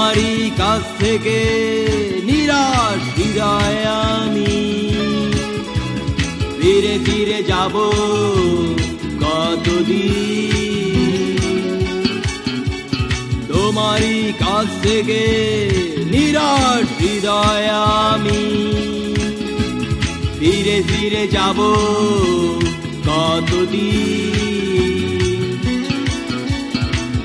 তোমারই কাছ থেকে নিরাশ হৃদয় আমি ফিরে ফিরে যাব কতদিন। তোমারই কাছ থেকে নিরাশ হৃদয় আমি ফিরে ফিরে যাব কতদিন।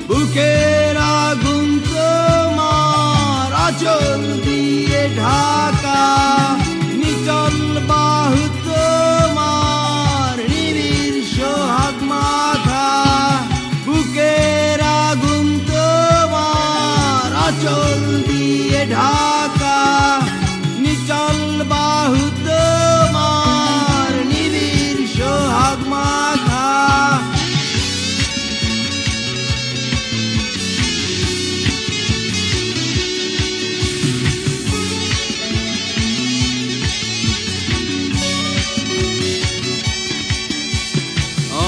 বুকের আগুন তোমার আঁচল দিয়ে ঢাকা, নিচল বাহু তোমার নিবিড় সোহাগ মাখা। বুকের আগুন তোমার আঁচল দিয়ে ঢাকা, নিচল বাহু তোমার নিবিড় সোহাগ মাখা।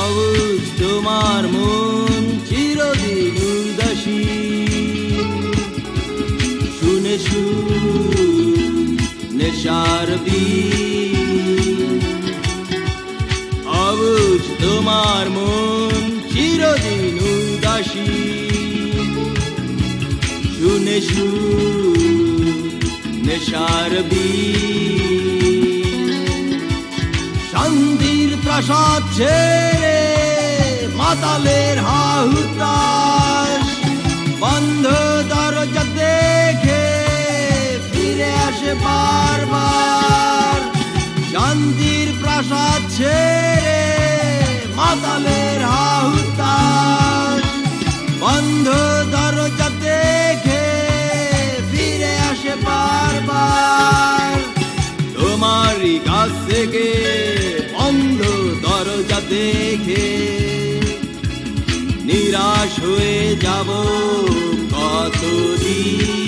অবুঝ তোমার মন চিরদিন উদাসী, শুনে নেশার বীণ। অবুঝ তোমার মন চিরদিন উদাসী, শুনে নেশার বীণ। শান্তির প্রাসাদ ছেড়ে মাতালের হাহুতাশ, বন্ধ দরজা দেখে ফিরে আসে বারবার। শান্তির প্রাসাদ ছেড়ে মাতালের হাহুতাশ, বন্ধ দরজা দেখে ফিরে আসে বারবার। তোমারই কাছ থেকে বন্ধ দরজা দেখে নিরাশ হয়ে যাব কতদিন।